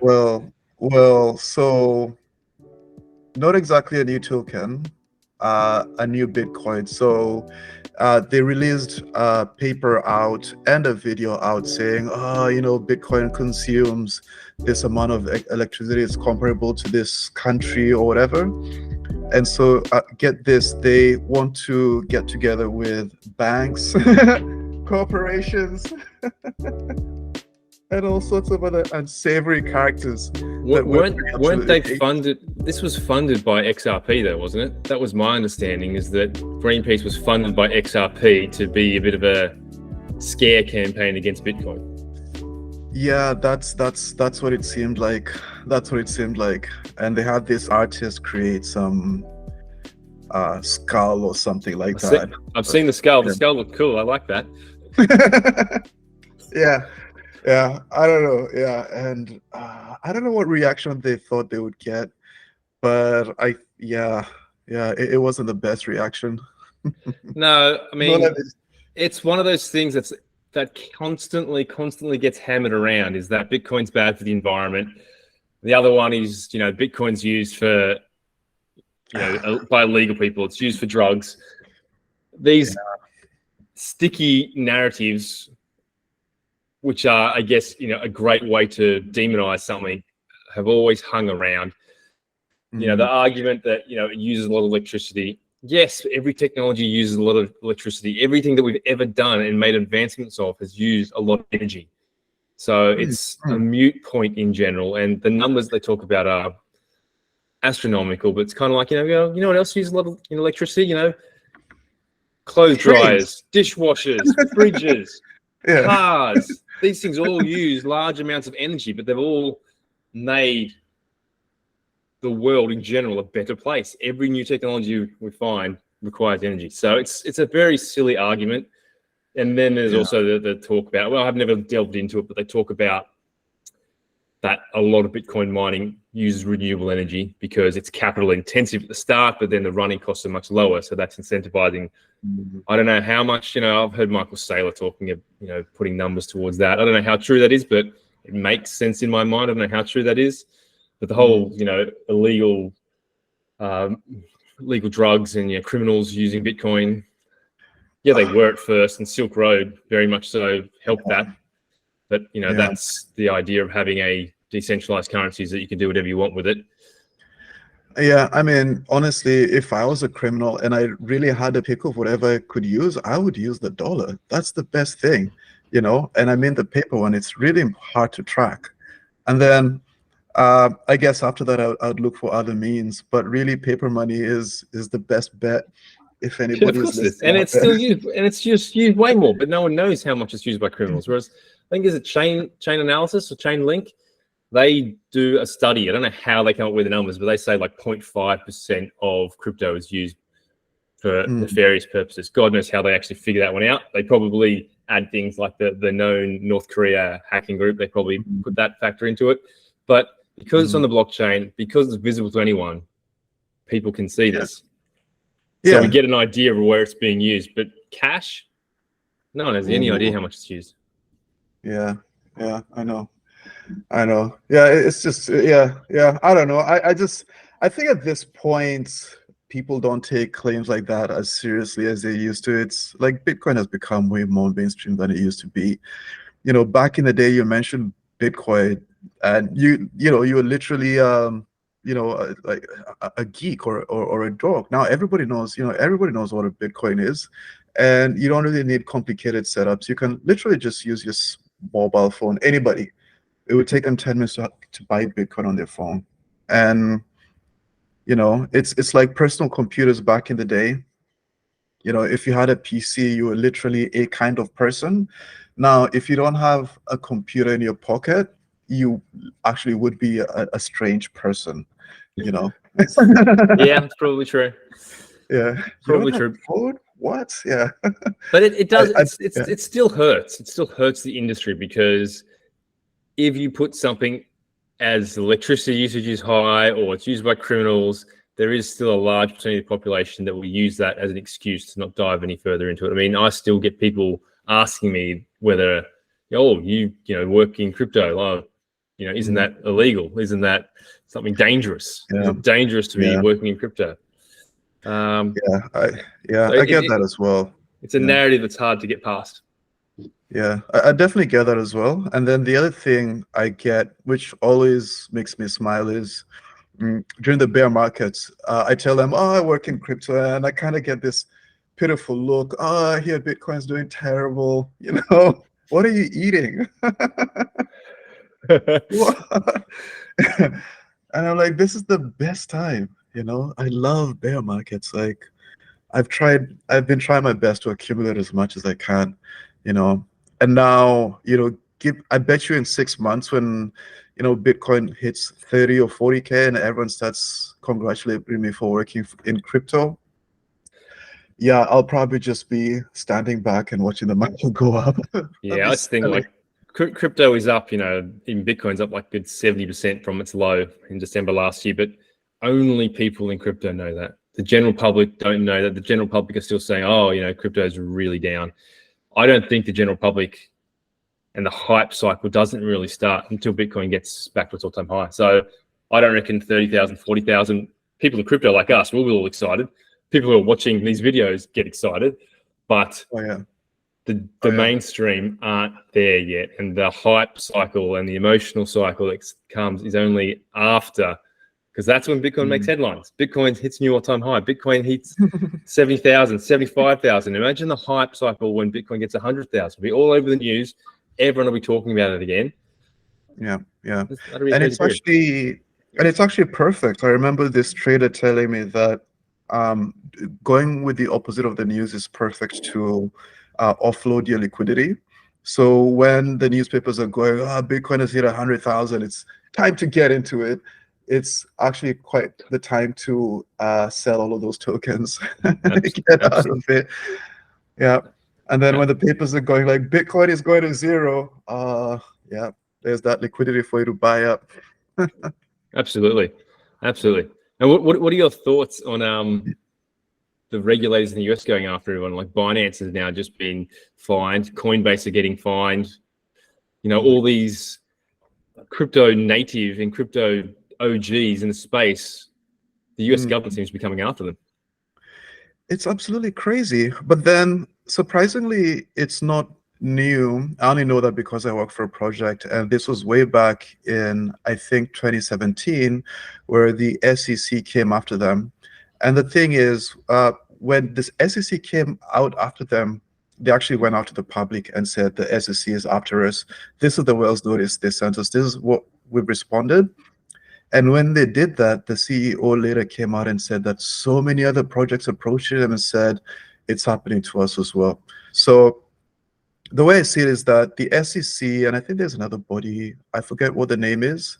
So not exactly a new token, a new Bitcoin. So they released a paper out and a video out saying, Bitcoin consumes this amount of electricity. It's comparable to this country or whatever. And so get this, they want to get together with banks, corporations, and all sorts of other unsavory characters. Weren't they funded? This was funded by XRP though, wasn't it? That was my understanding, is that Greenpeace was funded by XRP to be a bit of a scare campaign against Bitcoin. Yeah, that's what it seemed like. That's what it seemed like. And they had this artist create some skull or something like that. I've seen the skull. The skull looked cool. I like that. Yeah, I don't know. Yeah, and I don't know what reaction they thought they would get, but it wasn't the best reaction. No, I mean, it's one of those things that constantly gets hammered around, is that Bitcoin's bad for the environment. The other one is, Bitcoin's used for, by illegal people. It's used for drugs. These sticky narratives, which are, I guess, a great way to demonize something, have always hung around. The argument that, it uses a lot of electricity. Yes, every technology uses a lot of electricity. Everything that we've ever done and made advancements of has used a lot of energy. So it's a moot point in general. And the numbers they talk about are astronomical, but it's kind of like, you know what else uses a lot of electricity? Clothes dryers, dishwashers, fridges, cars. These things all use large amounts of energy, but they've all made the world in general a better place. Every new technology we find requires energy. So it's a very silly argument. And then there's also the talk about, well, I've never delved into it, but they talk about that a lot of Bitcoin mining uses renewable energy because it's capital intensive at the start, but then the running costs are much lower. So that's incentivizing. I don't know how much, I've heard Michael Saylor talking of, putting numbers towards that. I don't know how true that is, but it makes sense in my mind. I don't know how true that is. But the whole, illegal legal drugs and criminals using Bitcoin, they were at first, and Silk Road very much so helped that. But that's the idea of having a decentralized currency, is that you can do whatever you want with it. Yeah, I mean, honestly, if I was a criminal and I really had a pick of whatever I could use, I would use the dollar. That's the best thing, And I mean, the paper one, it's really hard to track. And then I guess after that, I'd look for other means. But really, paper money is the best bet. If anybody is listening, and it's still used, and it's just used way more, but no one knows how much it's used by criminals. Whereas I think, is it chain analysis or chain link? They do a study. I don't know how they come up with the numbers, but they say like 0.5% of crypto is used for nefarious purposes. God knows how they actually figure that one out. They probably add things like the known North Korea hacking group. They probably put that factor into it. But because it's on the blockchain, because it's visible to anyone, people can see this. So we get an idea of where it's being used. But cash, no one has any idea how much it's used. Yeah, I know. Yeah, it's just, I don't know. I think at this point, people don't take claims like that as seriously as they used to. It's like Bitcoin has become way more mainstream than it used to be. Back in the day, you mentioned Bitcoin, and you were literally like a geek or a dork. Now everybody knows what a Bitcoin is, and you don't really need complicated setups. You can literally just use your mobile phone. Anybody, it would take them 10 minutes to buy Bitcoin on their phone. And it's like personal computers back in the day. If you had a PC, you were literally a kind of person. Now, if you don't have a computer in your pocket, you actually would be a strange person. Yeah, that's probably true. Yeah, probably true. Code? What? Yeah. But it does. It still hurts. It still hurts the industry, because if you put something as electricity usage is high or it's used by criminals, there is still a large percentage of the population that will use that as an excuse to not dive any further into it. I mean, I still get people asking me whether, you work in crypto. isn't that illegal? Isn't that something dangerous? Yeah. Is it dangerous to be working in crypto? I So get that as well. It's a narrative that's hard to get past. Yeah, I definitely get that as well. And then the other thing I get, which always makes me smile, is during the bear markets, I tell them, oh, I work in crypto, and I kind of get this pitiful look. Oh, I hear Bitcoin's doing terrible. What are you eating? And I'm like, this is the best time. I love bear markets. Like, I've been trying my best to accumulate as much as I can, and now, I bet you in 6 months when, Bitcoin hits 30 or 40K and everyone starts congratulating me for working in crypto. Yeah, I'll probably just be standing back and watching the market go up. Yeah, I was thinking like crypto is up, even Bitcoin's up like good 70% from its low in December last year, but only people in crypto know that. The general public don't know that. The general public are still saying, oh, crypto is really down. I don't think the general public and the hype cycle doesn't really start until Bitcoin gets back to its all-time high. So I don't reckon 30,000, 40,000 people in crypto like us, we'll be all excited. People who are watching these videos get excited, but the mainstream aren't there yet. And the hype cycle and the emotional cycle that comes is only after, because that's when Bitcoin makes headlines. Bitcoin hits new all-time high. Bitcoin hits 70,000, 75,000. Imagine the hype cycle when Bitcoin gets 100,000. It'll be all over the news. Everyone will be talking about it again. Yeah. And it's actually perfect. I remember this trader telling me that going with the opposite of the news is perfect to offload your liquidity. So when the newspapers are going, Bitcoin has hit 100,000, it's time to get into it. It's actually quite the time to sell all of those tokens and get out of it. Yeah. And then when the papers are going like Bitcoin is going to zero, there's that liquidity for you to buy up. Absolutely. And what are your thoughts on the regulators in the US going after everyone? Like Binance has now just been fined. Coinbase are getting fined. All these crypto native and crypto OGs in the space, the US government seems to be coming after them. It's absolutely crazy. But then surprisingly, it's not new. I only know that because I work for a project, and this was way back in, I think, 2017, where the SEC came after them. And the thing is, when this SEC came out after them, they actually went out to the public and said the SEC is after us. This is the Wells notice they sent us. This is what we've responded. And when they did that, the CEO later came out and said that so many other projects approached him and said, it's happening to us as well. So the way I see it is that the SEC, and I think there's another body, I forget what the name is.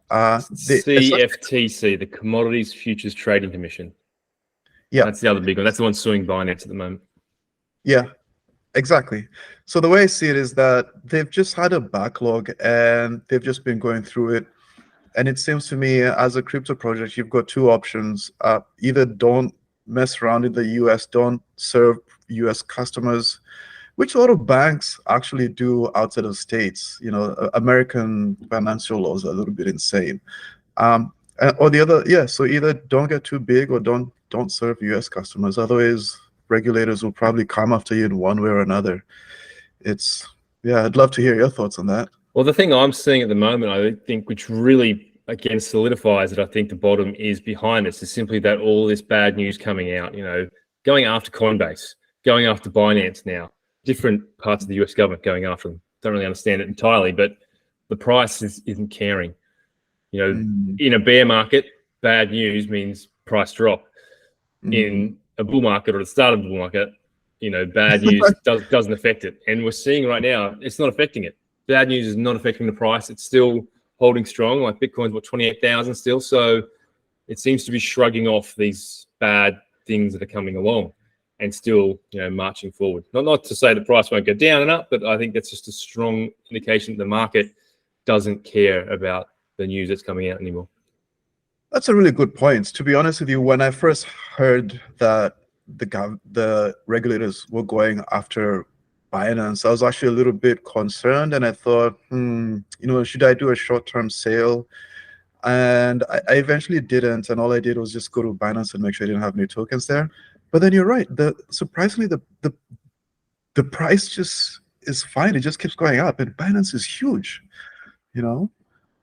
CFTC, the Commodities Futures Trading Commission. Yeah. That's the other big one. That's the one suing Binance at the moment. Yeah, exactly. So the way I see it is that they've just had a backlog and they've just been going through it. And it seems to me, as a crypto project, you've got two options. Either don't mess around in the US, don't serve US customers, which a lot of banks actually do outside of states. American financial laws are a little bit insane. Or the other, so either don't get too big or don't serve US customers. Otherwise, regulators will probably come after you in one way or another. I'd love to hear your thoughts on that. Well, the thing I'm seeing at the moment, I think, which really, again, solidifies that I think the bottom is behind this, is simply that all this bad news coming out, going after Coinbase, going after Binance now, different parts of the US government going after them. Don't really understand it entirely, but the price isn't caring. In a bear market, bad news means price drop. In a bull market or the start of a bull market, bad news doesn't affect it. And we're seeing right now, it's not affecting it. Bad news is not affecting the price. It's still holding strong. Like Bitcoin's 28,000 still. So it seems to be shrugging off these bad things that are coming along and still, marching forward. Not to say the price won't go down and up, but I think that's just a strong indication that the market doesn't care about the news that's coming out anymore. That's a really good point. To be honest with you, when I first heard that the regulators were going after Binance, I was actually a little bit concerned, and I thought, should I do a short-term sale? And I eventually didn't, and all I did was just go to Binance and make sure I didn't have any tokens there. But then you're right. Surprisingly, the price just is fine. It just keeps going up, and Binance is huge.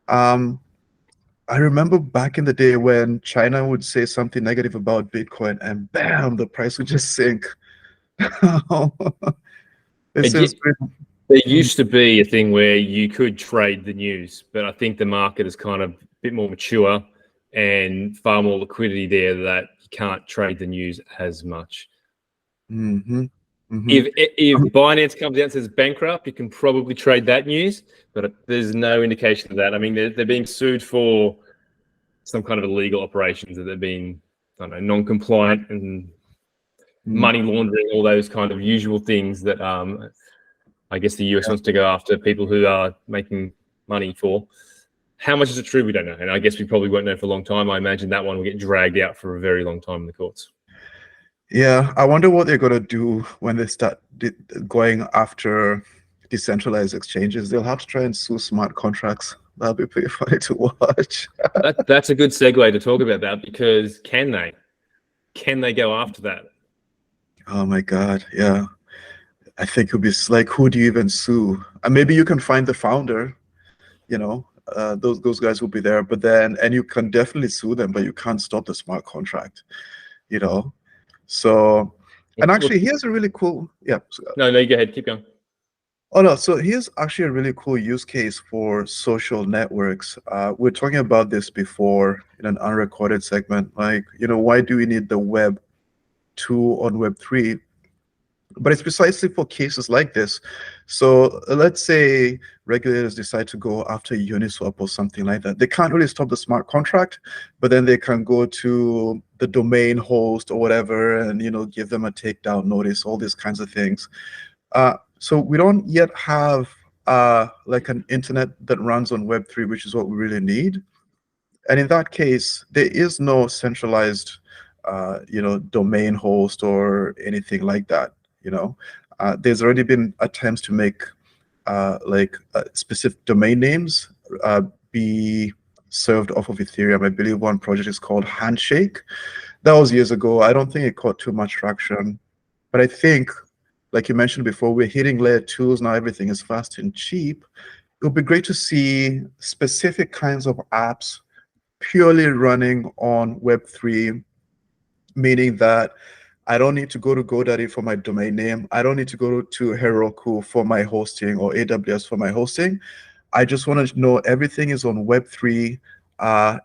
I remember back in the day when China would say something negative about Bitcoin, and bam, the price would just sink. There used to be a thing where you could trade the news, but I think the market is kind of a bit more mature and far more liquidity there that you can't trade the news as much. If Binance comes out and says bankrupt, you can probably trade that news, but there's no indication of that. I mean, they're being sued for some kind of illegal operations, that they're being, I don't know, non-compliant and money laundering, all those kind of usual things that I guess the US wants to go after people who are making money for. How much is it true? We don't know. And I guess we probably won't know for a long time. I imagine that one will get dragged out for a very long time in the courts. Yeah, I wonder what they're going to do when they start going after decentralized exchanges. They'll have to try and sue smart contracts. That'll be pretty funny to watch. That's a good segue to talk about that, because can they go after that? Oh my God, yeah. I think it'll be like, who do you even sue? And maybe you can find the founder, those guys will be there, and you can definitely sue them, but you can't stop the smart contract, So, and actually, here's a really cool, No, you go ahead, keep going. Oh no, so here's actually a really cool use case for social networks. We're talking about this before in an unrecorded segment, like, why do we need the Web 2 on Web 3? But it's precisely for cases like this. So let's say regulators decide to go after Uniswap or something like that. They can't really stop the smart contract, but then they can go to the domain host or whatever and, give them a takedown notice, all these kinds of things. So we don't yet have like an internet that runs on Web3, which is what we really need. And in that case, there is no centralized, domain host or anything like that. There's already been attempts to make specific domain names be served off of Ethereum. I believe one project is called Handshake. That was years ago. I don't think it caught too much traction, but I think, like you mentioned before, we're hitting layer 2s now. Everything is fast and cheap. It would be great to see specific kinds of apps purely running on Web3, meaning that I don't need to go to GoDaddy for my domain name. I don't need to go to Heroku for my hosting or AWS for my hosting. I just want to know everything is on Web3,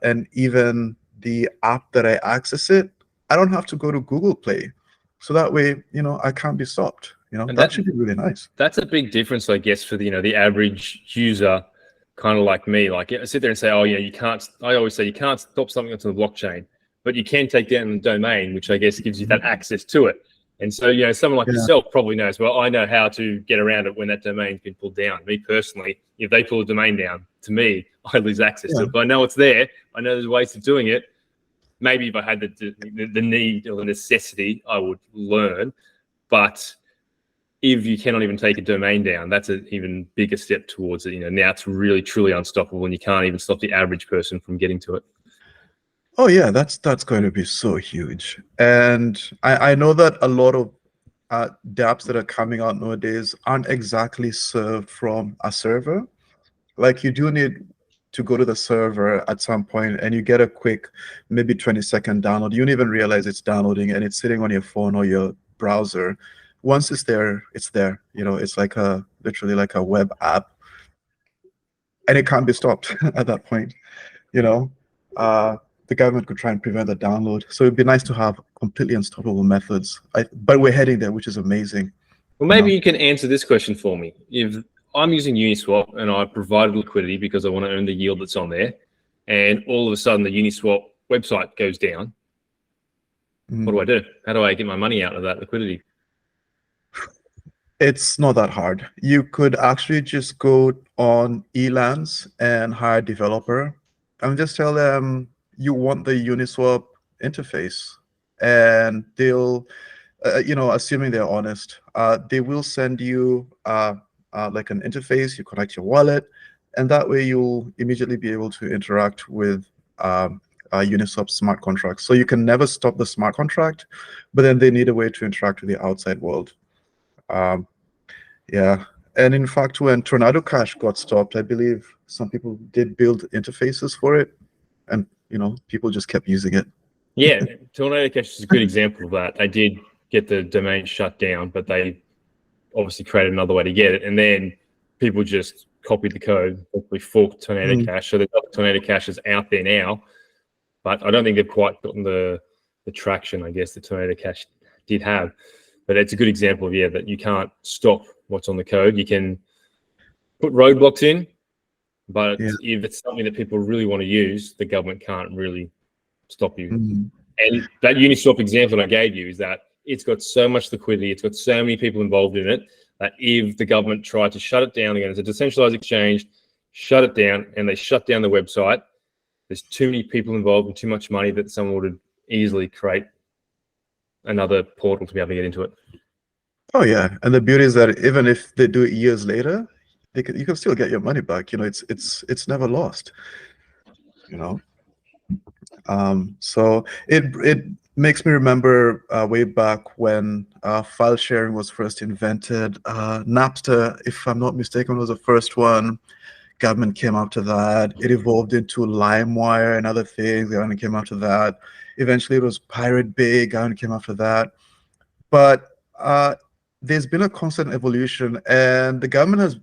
and even the app that I access it, I don't have to go to Google Play. So that way, I can't be stopped. And that should be really nice. That's a big difference, I guess, for the average user, kind of like me. Like, I sit there and say, oh, you can't. I always say you can't stop something onto the blockchain, but you can take down the domain, which I guess gives you that access to it. And so, someone like yourself probably knows, well, I know how to get around it when that domain's been pulled down. Me personally, if they pull a domain down, to me, I lose access to it. But I know it's there. I know there's ways of doing it. Maybe if I had the need or the necessity, I would learn. But if you cannot even take a domain down, that's an even bigger step towards it. Now it's really, truly unstoppable, and you can't even stop the average person from getting to it. Oh yeah, that's going to be so huge. And I know that a lot of dApps that are coming out nowadays aren't exactly served from a server. Like, you do need to go to the server at some point, and you get a quick, maybe 20-second download. You don't even realize it's downloading, and it's sitting on your phone or your browser. Once it's there, it's there. It's like literally like a web app, and it can't be stopped at that point. The government could try and prevent the download. So it'd be nice to have completely unstoppable methods. But we're heading there, which is amazing. Well, maybe you can answer this question for me. If I'm using Uniswap and I provided liquidity because I want to earn the yield that's on there, and all of a sudden the Uniswap website goes down, what do I do? How do I get my money out of that liquidity? It's not that hard. You could actually just go on Elance and hire a developer and just tell them you want the Uniswap interface, and they'll assuming they're honest, they will send you like an interface. You connect your wallet, and that way you'll immediately be able to interact with Uniswap smart contracts. So you can never stop the smart contract, but then they need a way to interact with the outside world. Yeah. And in fact, when Tornado Cash got stopped, I believe some people did build interfaces for it, and people just kept using it. Yeah, Tornado Cash is a good example of that. They did get the domain shut down, but they obviously created another way to get it, and then people just copied the code, hopefully forked Tornado Cash. So there's other Tornado Cashes out there now, but I don't think they've quite gotten the traction, I guess, that Tornado Cash did have. But it's a good example of, that you can't stop what's on the code. You can put roadblocks in, but if it's something that people really want to use, the government can't really stop you. And that Uniswap example I gave you is that it's got so much liquidity, it's got so many people involved in it, that if the government tried to shut it down again, it's a decentralized exchange, shut it down, and they shut down the website, there's too many people involved and too much money that someone would easily create another portal to be able to get into it. Oh yeah, and the beauty is that even if they do it years later, you can still get your money back. It's never lost. So it makes me remember way back when file sharing was first invented. Napster, if I'm not mistaken, was the first one. Government came after that. It evolved into LimeWire and other things. Government came after that. Eventually, it was Pirate Bay. Government came after that. But there's been a constant evolution, and the government has,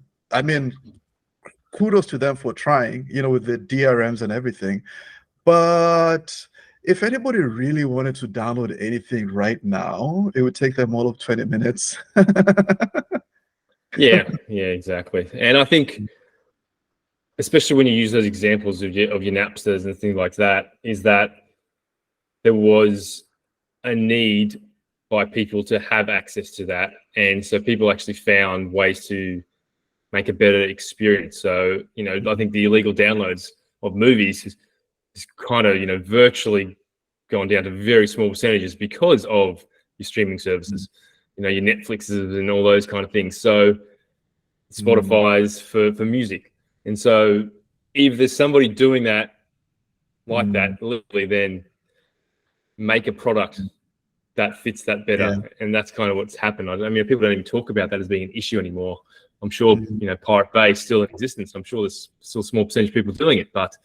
kudos to them for trying, with the DRMs and everything. But if anybody really wanted to download anything right now, it would take them all of 20 minutes. Yeah, exactly. And I think, especially when you use those examples of your Napsters and things like that, is that there was a need by people to have access to that. And so people actually found ways to make a better experience. So, I think the illegal downloads of movies is kind of, virtually gone down to very small percentages because of your streaming services, your Netflixes and all those kind of things. So Spotify's for music. And so if there's somebody doing that like that, literally, then make a product that fits that better. Yeah. And that's kind of what's happened. People don't even talk about that as being an issue anymore. I'm sure, Pirate Bay is still in existence. I'm sure there's still a small percentage of people doing it, but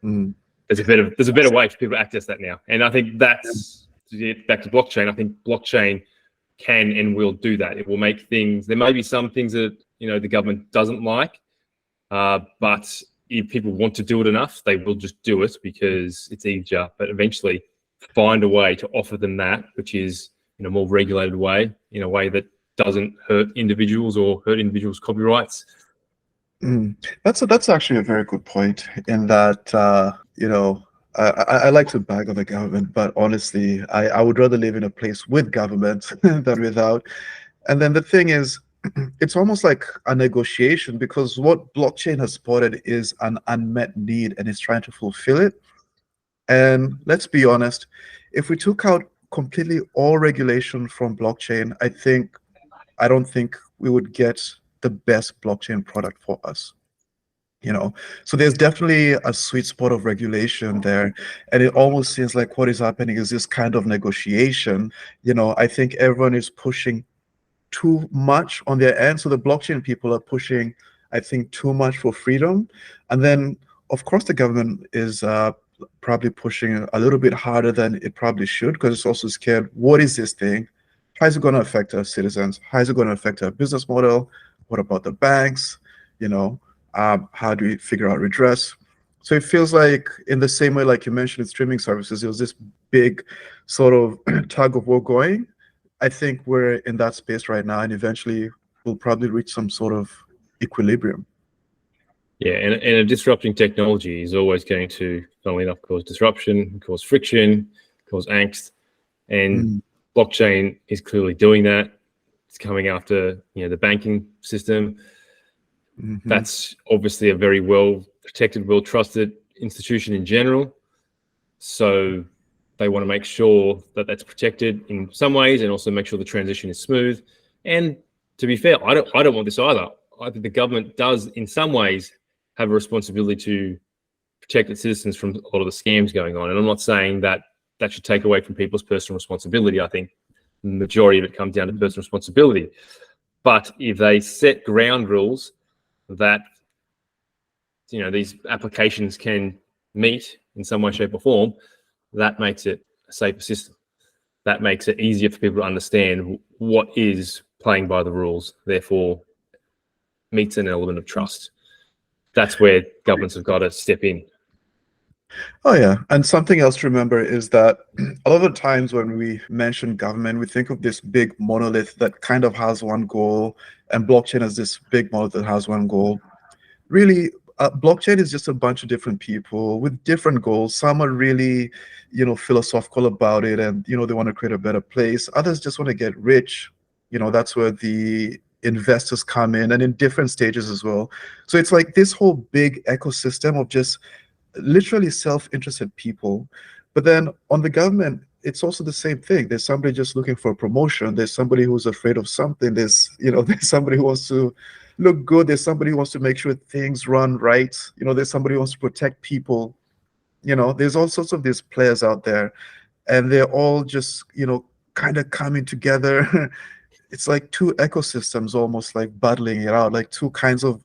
there's a better way for people to access that now. And I think that's back to blockchain. I think blockchain can and will do that. It will make things, there may be some things that, the government doesn't like, but if people want to do it enough, they will just do it because it's easier. But eventually find a way to offer them that, which is in a more regulated way, in a way that doesn't hurt individuals or hurt individuals' copyrights. That's actually a very good point, in that I like to bag on the government, but honestly, I would rather live in a place with government than without. And then the thing is, it's almost like a negotiation, because what blockchain has spotted is an unmet need and is trying to fulfill it. And let's be honest, if we took out completely all regulation from blockchain, I don't think we would get the best blockchain product for us. So there's definitely a sweet spot of regulation there, and it almost seems like what is happening is this kind of negotiation. I think everyone is pushing too much on their end. So the blockchain people are pushing, I think, too much for freedom, and then of course the government is probably pushing a little bit harder than it probably should, because it's also scared. What is this thing? How is it going to affect our citizens? How is it going to affect our business model? What about the banks? How do we figure out redress? So it feels like, in the same way, like you mentioned, in streaming services, there was this big sort of tug of war going. I think we're in that space right now, and eventually we'll probably reach some sort of equilibrium. Yeah, and a disrupting technology is always going to, funnily enough, cause disruption, cause friction, cause angst. And blockchain is clearly doing that. It's coming after, the banking system. That's obviously a very well protected, well trusted institution in general. So they want to make sure that that's protected in some ways, and also make sure the transition is smooth. And to be fair, I don't want this either. I think the government does, in some ways, have a responsibility to protect its citizens from a lot of the scams going on. And I'm not saying that that should take away from people's personal responsibility. I think the majority of it comes down to personal responsibility. But if they set ground rules that these applications can meet in some way, shape, or form, that makes it a safer system. That makes it easier for people to understand what is playing by the rules, therefore meets an element of trust. That's where governments have got to step in. Oh, yeah. And something else to remember is that a lot of the times when we mention government, we think of this big monolith that kind of has one goal, and blockchain as this big monolith that has one goal. Really, blockchain is just a bunch of different people with different goals. Some are really, philosophical about it, and they want to create a better place. Others just want to get rich. That's where the investors come in, and in different stages as well. So it's like this whole big ecosystem of just literally self-interested people. But then on the government, it's also the same thing. There's somebody just looking for a promotion. There's somebody who's afraid of something. There's there's somebody who wants to look good. There's somebody who wants to make sure things run right. There's somebody who wants to protect people. There's all sorts of these players out there, and they're all just kind of coming together. It's like two ecosystems almost like battling it out, like two kinds of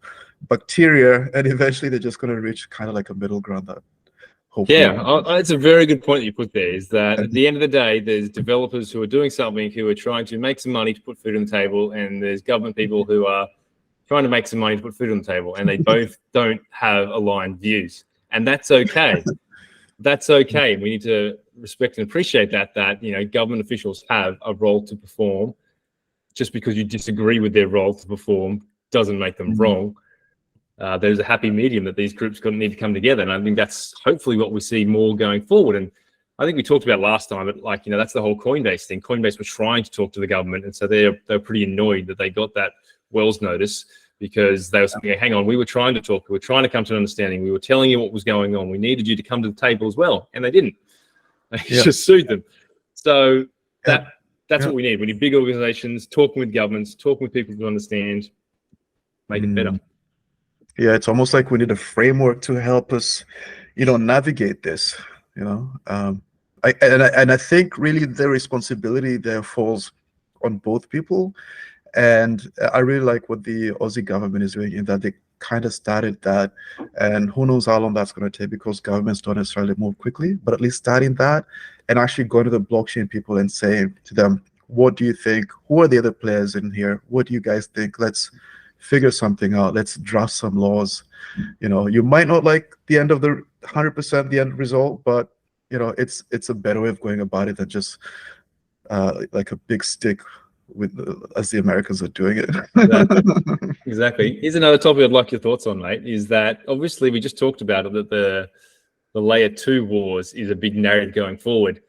bacteria, and eventually they're just going to reach kind of like a middle ground that hopefully. Yeah, it's a very good point that you put there, is that at the end of the day, there's developers who are doing something, who are trying to make some money to put food on the table, and there's government people who are trying to make some money to put food on the table, and they both don't have aligned views. And that's okay. That's okay. We need to respect and appreciate that government officials have a role to perform. Just because you disagree with their role to perform doesn't make them wrong. There's a happy medium that these groups need to come together, and I think that's hopefully what we see more going forward. And I think we talked about last time, but that's the whole Coinbase thing. Coinbase was trying to talk to the government, and so they're pretty annoyed that they got that Wells notice, because they were saying, hang on, we were trying to talk, we were trying to come to an understanding, we were telling you what was going on, we needed you to come to the table as well, and they didn't. They just sued them. So that's what we need. We need big organizations talking with governments, talking with people to understand, make it better. Yeah, it's almost like we need a framework to help us, navigate this. I think really the responsibility there falls on both people, and I really like what the Aussie government is doing in that they kind of started that, and who knows how long that's going to take, because governments don't necessarily move quickly. But at least starting that and actually going to the blockchain people and saying to them, what do you think? Who are the other players in here? What do you guys think? Let's figure something out. Let's draft some laws. You might not like the end of the 100% the end result, but it's a better way of going about it than just like a big stick with as the Americans are doing it. Exactly. Here's another topic I'd like your thoughts on, mate, is that obviously we just talked about it, that the layer 2 wars is a big narrative going forward.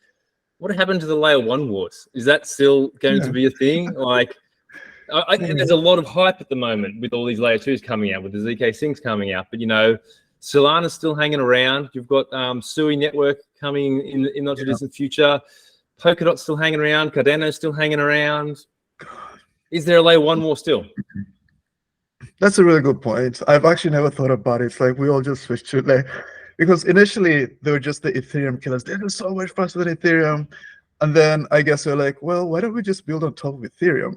What happened to the layer 1 wars? Is that still going to be a thing? Like, I think there's a lot of hype at the moment with all these layer 2s coming out, with the ZK Syncs coming out, but Solana's still hanging around. You've got Sui Network coming in not too distant future. Polkadot's still hanging around. Cardano's still hanging around. Is there a layer 1 war still? That's a really good point. I've actually never thought about it. It's like we all just switched to like, because initially they were just the Ethereum killers. They're so much faster than Ethereum. And then I guess they're like, well, why don't we just build on top of Ethereum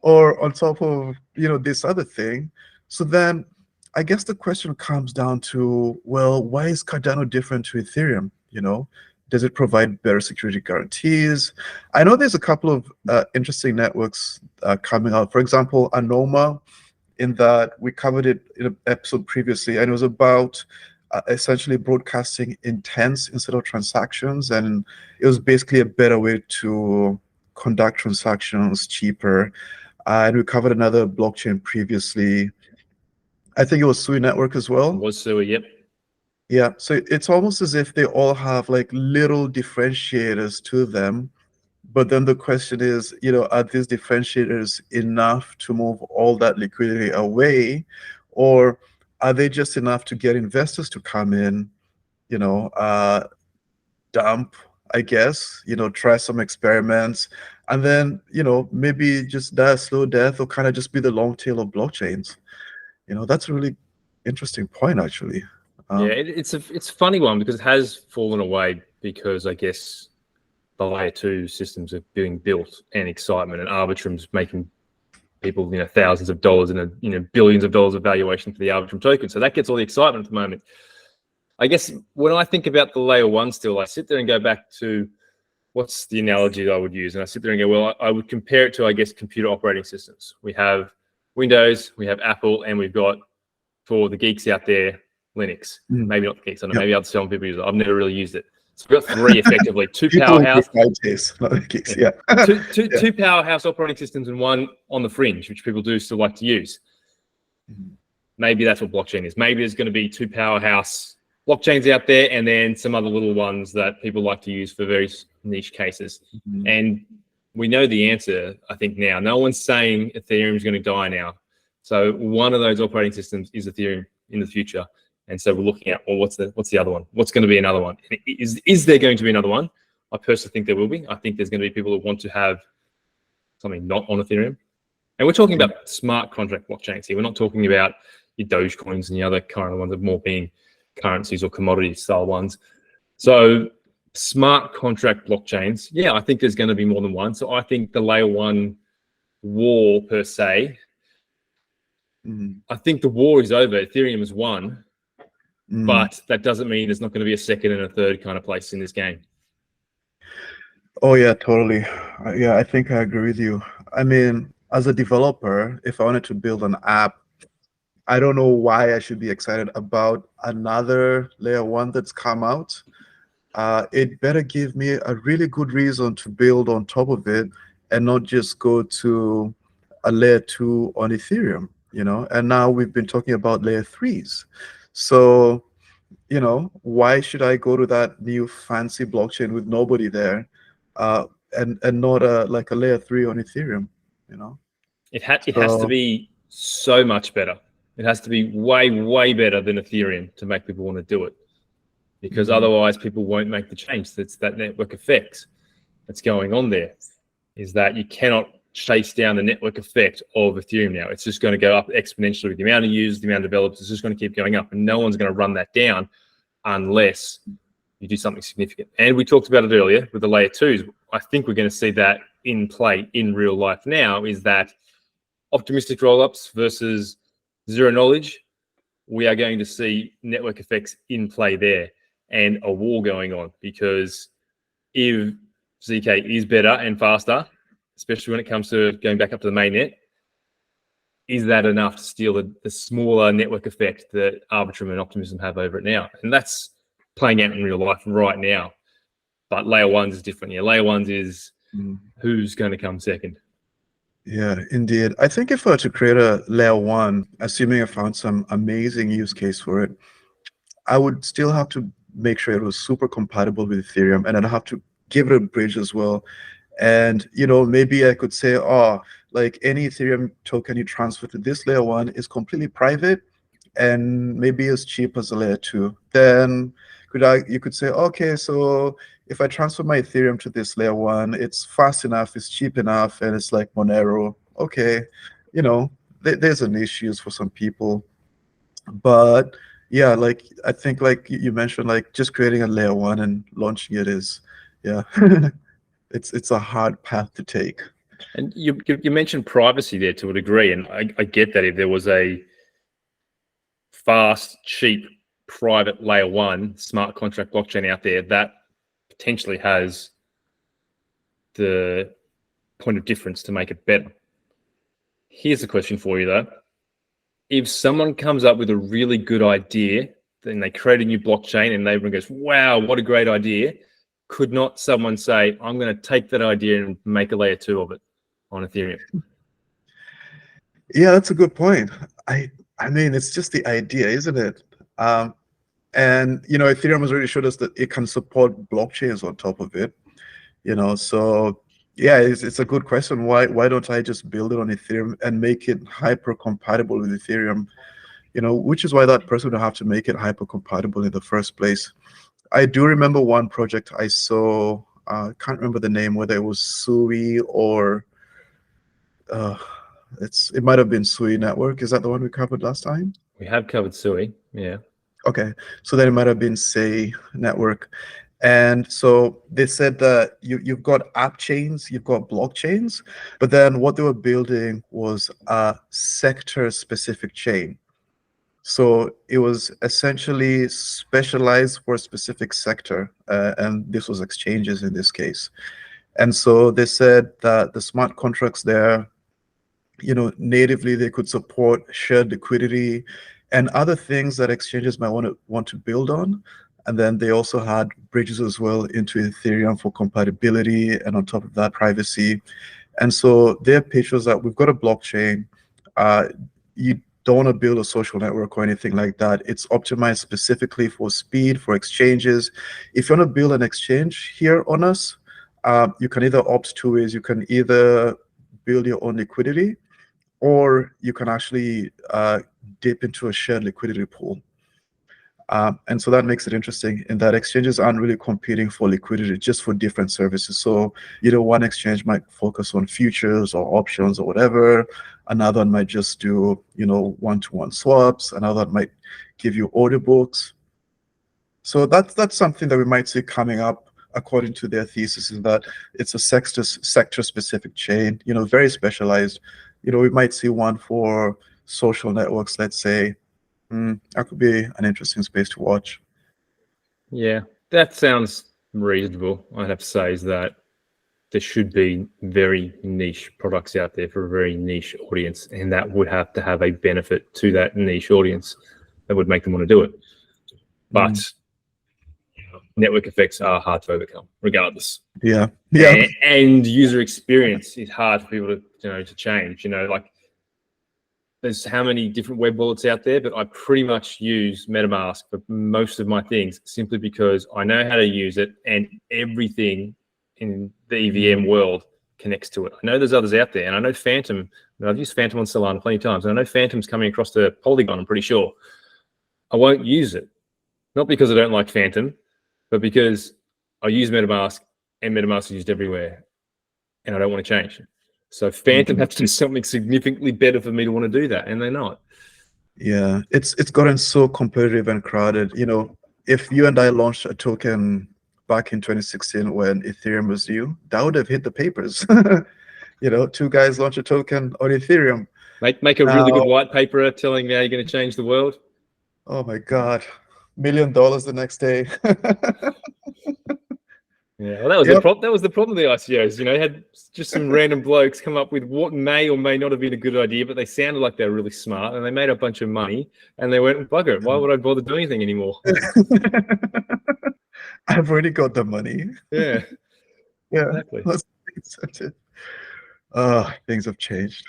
or on top of, this other thing? So then I guess the question comes down to, well, why is Cardano different to Ethereum? Does it provide better security guarantees? I know there's a couple of interesting networks coming out. For example, Anoma, in that we covered it in an episode previously, and it was about essentially broadcasting intents instead of transactions, and it was basically a better way to conduct transactions cheaper. And we covered another blockchain previously. I think it was Sui Network as well. It was Sui, yep. Yeah, so it's almost as if they all have like little differentiators to them. But then the question is, are these differentiators enough to move all that liquidity away? Or are they just enough to get investors to come in, dump, I guess, try some experiments, and then, maybe just die a slow death, or kind of just be the long tail of blockchains. That's a really interesting point, actually. Yeah, it's a funny one because it has fallen away because I guess the layer 2 systems are being built and excitement, and Arbitrum's making people, thousands of dollars and billions of dollars of valuation for the Arbitrum token. So that gets all the excitement at the moment. I guess when I think about the layer 1 still, I sit there and go back to what's the analogy that I would use? And I sit there and go, well, I would compare it to, I guess, computer operating systems. We have Windows, we have Apple, and we've got, for the geeks out there, Linux. Maybe not the geeks, I don't know, maybe some people use it. I've never really used it. So we've got three effectively, two powerhouse. Two powerhouse operating systems and one on the fringe, which people do still like to use. Maybe that's what blockchain is. Maybe there's going to be two powerhouse blockchains out there and then some other little ones that people like to use for very niche cases. And we know the answer, I think, now. No one's saying Ethereum is going to die now. So one of those operating systems is Ethereum in the future. And so we're looking at, well, what's the other one? What's going to be another one? Is there going to be another one? I personally think there will be. I think there's going to be people who want to have something not on Ethereum. And we're talking about smart contract blockchains here. We're not talking about your Dogecoins and the other kind of ones of more being currencies or commodity style ones. So smart contract blockchains, yeah, I think there's going to be more than one. So I think the layer 1 war per se, I think the war is over. Ethereum has won. But that doesn't mean there's not going to be a second and a third kind of place in this game. Oh, yeah, totally. Yeah, I think I agree with you. I mean, as a developer, if I wanted to build an app, I don't know why I should be excited about another layer 1 that's come out. It better give me a really good reason to build on top of it and not just go to a layer 2 on Ethereum, And now we've been talking about layer 3s. So, why should I go to that new fancy blockchain with nobody there, and not like a layer 3 on Ethereum? It has to be so much better. It has to be way, way better than Ethereum to make people want to do it, because otherwise people won't make the change. That's that network effect that's going on there. Is that you cannot chase down the network effect of Ethereum now. It's just going to go up exponentially with the amount of users, the amount of developers. It's just going to keep going up, and no one's going to run that down unless you do something significant. And we talked about it earlier with the layer 2s. I think we're going to see that in play in real life now, is that optimistic rollups versus zero knowledge. We are going to see network effects in play there and a war going on, because if ZK is better and faster, especially when it comes to going back up to the mainnet, is that enough to steal the smaller network effect that Arbitrum and Optimism have over it now? And that's playing out in real life right now. But layer 1s is different. Yeah, layer 1s is who's going to come second. Yeah, indeed. I think if I were to create a layer 1, assuming I found some amazing use case for it, I would still have to make sure it was super compatible with Ethereum, and I'd have to give it a bridge as well. And, maybe I could say, like any Ethereum token you transfer to this layer 1 is completely private and maybe as cheap as a layer 2. Then you could say, okay, so if I transfer my Ethereum to this layer 1, it's fast enough, it's cheap enough, and it's like Monero. Okay, there's an issue for some people. But yeah, like I think like you mentioned, like just creating a layer 1 and launching it is, yeah. It's a hard path to take. And you mentioned privacy there to a degree, and I get that if there was a fast, cheap, private layer 1 smart contract blockchain out there, that potentially has the point of difference to make it better. Here's a question for you though. If someone comes up with a really good idea, then they create a new blockchain and everyone goes, wow, what a great idea. Could not someone say, I'm going to take that idea and make a layer 2 of it on Ethereum? Yeah, that's a good point. I mean, it's just the idea, isn't it? And, Ethereum has already showed us that it can support blockchains on top of it, so yeah, it's a good question. Why don't I just build it on Ethereum and make it hyper compatible with Ethereum? Which is why that person would have to make it hyper compatible in the first place. I do remember one project I saw. Can't remember the name, whether it was Sui or it might have been Sui Network. Is that the one we covered last time? We have covered Sui, yeah. Okay, so then it might have been Say Network. And so they said that you've got app chains, you've got blockchains, but then what they were building was a sector-specific chain. So it was essentially specialized for a specific sector, and this was exchanges in this case. And so they said that the smart contracts there, natively they could support shared liquidity and other things that exchanges might want to build on. And then they also had bridges as well into Ethereum for compatibility, and on top of that, privacy. And so their pitch was that we've got a blockchain. You don't want to build a social network or anything like that. It's optimized specifically for speed, for exchanges. If you want to build an exchange here on us, you can either opt two ways. You can either build your own liquidity, or you can actually dip into a shared liquidity pool. And so that makes it interesting in that exchanges aren't really competing for liquidity, just for different services. So, one exchange might focus on futures or options or whatever. Another one might just do, one-to-one swaps. Another one might give you order books. So that's something that we might see coming up, according to their thesis, is that it's a sector-specific chain, very specialized. We might see one for social networks, let's say. That could be an interesting space to watch. Yeah, that sounds reasonable. I'd have to say is that there should be very niche products out there for a very niche audience, and that would have to have a benefit to that niche audience that would make them want to do it. But network effects are hard to overcome, regardless. Yeah. And user experience is hard for people to change. Like, there's how many different web wallets out there, but I pretty much use MetaMask for most of my things simply because I know how to use it, and everything in the EVM world connects to it. I know there's others out there, and I know Phantom. I've used Phantom on Solana plenty of times, and I know Phantom's coming across to Polygon, I'm pretty sure. I won't use it, not because I don't like Phantom, but because I use MetaMask, and MetaMask is used everywhere, and I don't want to change it. So Phantom have to do something significantly better for me to want to do that, and they're not. Yeah, it's gotten so competitive and crowded. If you and I launched a token back in 2016 when Ethereum was new, that would have hit the papers. Two guys launch a token on Ethereum. Make a really good white paper telling me how you're going to change the world. Oh my God, $1 million the next day. Yeah, well, that was the problem. That was the problem with the ICOs. Had just some random blokes come up with what may or may not have been a good idea, but they sounded like they were really smart, and they made a bunch of money, and they went, bugger it, why would I bother doing anything anymore? I've already got the money. Yeah. Exactly. Things have changed.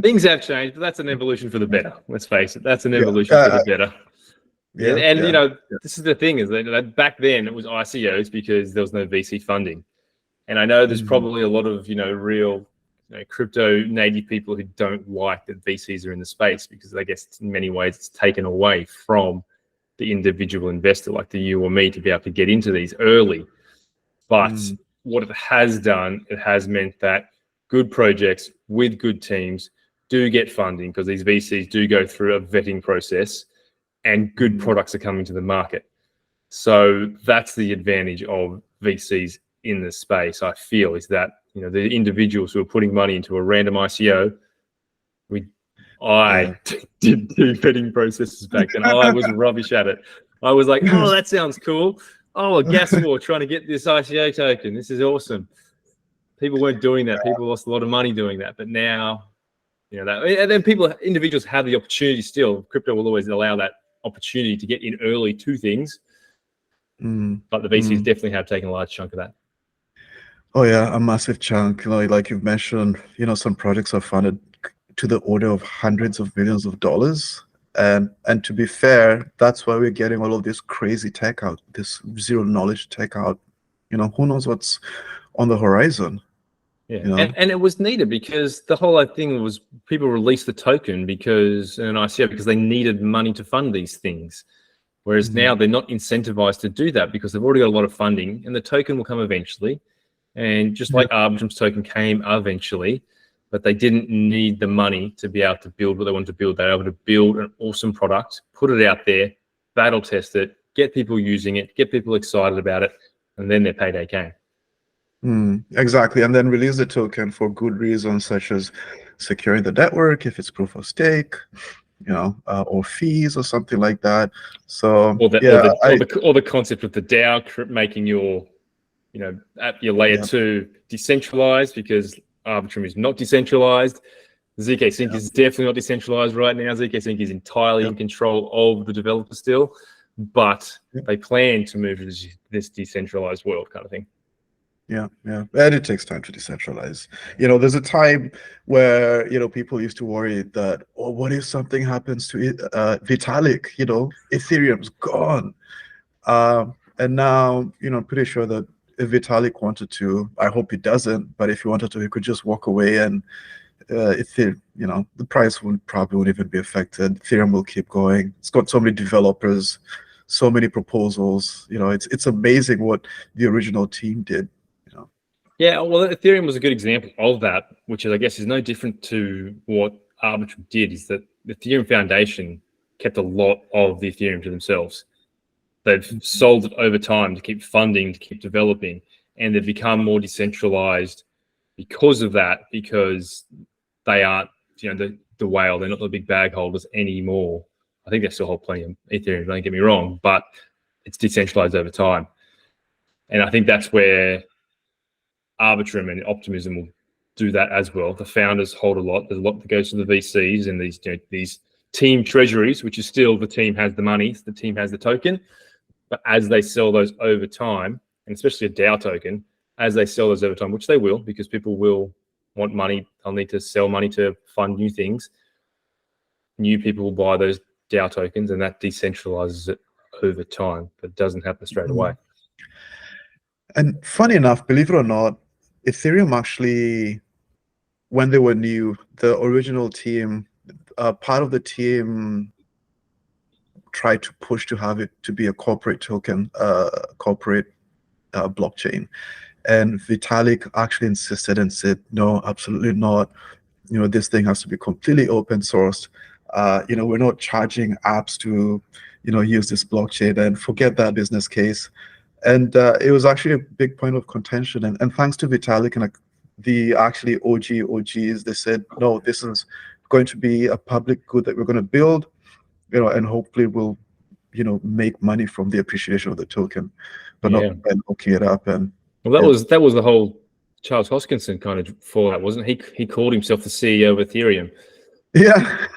Things have changed, but that's an evolution for the better. Let's face it, that's an evolution for the better. This is the thing, is that back then it was ICOs because there was no VC funding. And I know there's probably a lot of, real crypto native people who don't like that VCs are in the space, because I guess in many ways it's taken away from the individual investor like you or me to be able to get into these early. But what it has done, it has meant that good projects with good teams do get funding, because these VCs do go through a vetting process, and good products are coming to the market. So that's the advantage of VCs in this space, I feel, is that the individuals who are putting money into a random ICO, I did do vetting processes back then. I was rubbish at it. I was like, oh, that sounds cool. Oh, a gas war trying to get this ICO token. This is awesome. People weren't doing that. People lost a lot of money doing that. But now, that, and then individuals have the opportunity still. Crypto will always allow that opportunity to get in early to things. But the VCs definitely have taken a large chunk of that. Oh yeah, a massive chunk. Like you've mentioned, some projects are funded to the order of hundreds of millions of dollars. And to be fair, that's why we're getting all of this crazy tech out, this zero knowledge tech out. Who knows what's on the horizon? Yeah, and it was needed, because the whole thing was people released the token because an ICO because they needed money to fund these things. Whereas now they're not incentivized to do that because they've already got a lot of funding, and the token will come eventually. And just like Arbitrum's token came eventually, but they didn't need the money to be able to build what they wanted to build. They were able to build an awesome product, put it out there, battle test it, get people using it, get people excited about it, and then their payday came. Exactly, and then release the token for good reasons such as securing the network if it's proof of stake, or fees or something like that. So or the concept of the DAO making your at your layer 2 decentralized, because Arbitrum is not decentralized. ZK Sync is definitely not decentralized right now. ZK Sync is entirely in control of the developer still, but they plan to move to this decentralized world kind of thing. Yeah, and it takes time to decentralize. There's a time where people used to worry that, what if something happens to Vitalik? Ethereum's gone. And now, I'm pretty sure that if Vitalik wanted to, I hope he doesn't, but if he wanted to, he could just walk away, and the price won't even be affected. Ethereum will keep going. It's got so many developers, so many proposals. It's amazing what the original team did. Yeah, well, Ethereum was a good example of that, which is, I guess, is no different to what Arbitrum did. Is that the Ethereum Foundation kept a lot of the Ethereum to themselves. They've sold it over time to keep funding, to keep developing, and they've become more decentralized because of that, because they aren't, the whale. They're not the big bag holders anymore. I think they still hold plenty of Ethereum, don't get me wrong, but it's decentralized over time. And I think that's where Arbitrum and Optimism will do that as well. The founders hold a lot. There's a lot that goes to the VCs and these team treasuries, which is still the team has the money, the team has the token. But as they sell those over time, and especially a DAO token, as they sell those over time, which they will, because people will want money, they'll need to sell money to fund new things. New people will buy those DAO tokens, and that decentralizes it over time, but it doesn't happen straight away. And funny enough, believe it or not, Ethereum actually, when they were new, the original team, part of the team tried to push to have it to be a corporate token, corporate blockchain. And Vitalik actually insisted and said, no, absolutely not. This thing has to be completely open sourced. We're not charging apps to, use this blockchain, and forget that business case. And it was actually a big point of contention. And thanks to Vitalik and the actually OGs, they said, no, this is going to be a public good that we're going to build, and hopefully we'll, make money from the appreciation of the token, but not by locking it up. And well, that was the whole Charles Hoskinson kind of fallout, wasn't he? He called himself the CEO of Ethereum. Yeah.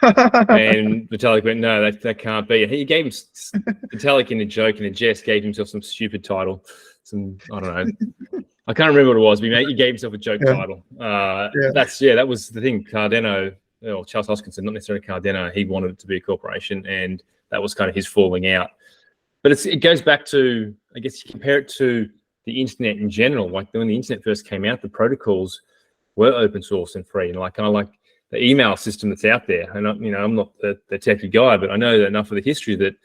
And Vitalik went, no, that can't be. He gave Vitalik, in a joke and a jest, gave himself some stupid title. I don't know. I can't remember what it was, but he gave himself a joke title. That was the thing. Cardano, or Charles Hoskinson, not necessarily Cardano, he wanted it to be a corporation, and that was kind of his falling out. But it goes back to, I guess, you compare it to the internet in general. Like when the internet first came out, the protocols were open source and free, and kind of like the email system that's out there. And I'm not the techie guy, but I know enough of the history that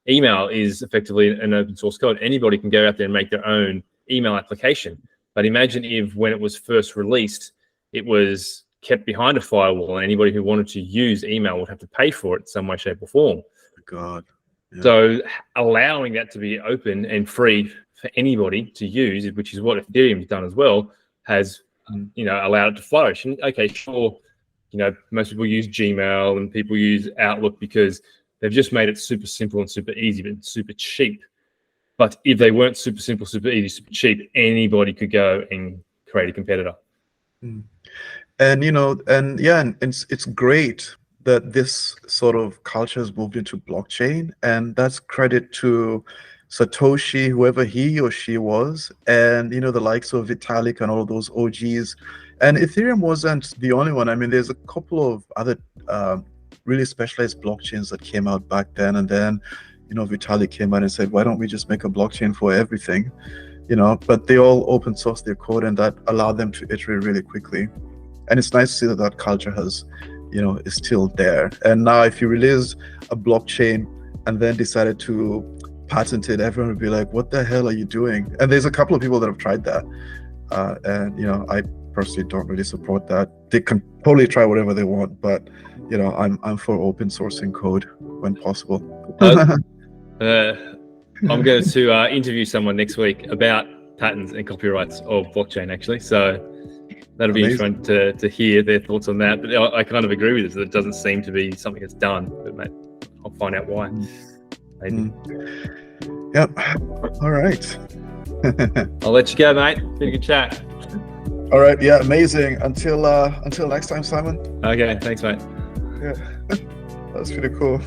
email is effectively an open source code. Anybody can go out there and make their own email application. But imagine if, when it was first released, it was kept behind a firewall, and anybody who wanted to use email would have to pay for it in some way, shape, or form. God. Yeah. So allowing that to be open and free for anybody to use, which is what Ethereum's done as well, has allowed it to flourish. And okay, sure, most people use Gmail and people use Outlook because they've just made it super simple and super easy, but super cheap. But if they weren't super simple, super easy, super cheap, anybody could go and create a competitor. And it's great that this sort of culture has moved into blockchain, and that's credit to Satoshi, whoever he or she was, and the likes of Vitalik and all of those OGs. And Ethereum wasn't the only one. I mean, there's a couple of other really specialized blockchains that came out back then, and then Vitalik came out and said, why don't we just make a blockchain for everything? But they all open source their code, and that allowed them to iterate really quickly. And it's nice to see that culture has, is still there. And now if you release a blockchain and then decided to patent it, everyone would be like, what the hell are you doing? And there's a couple of people that have tried that. And, I personally don't really support that. They can totally try whatever they want, but, I'm for open sourcing code when possible. I'm going to interview someone next week about patents and copyrights of blockchain, actually. So that'll be interesting to hear their thoughts on that. But I kind of agree with it. That it doesn't seem to be something that's done. But mate, I'll find out why. Maybe. Yep. All right. I'll let you go, mate. Been a good chat. All right. Yeah. Amazing. Until next time, Simon. Okay. Thanks, mate. Yeah. That's pretty cool.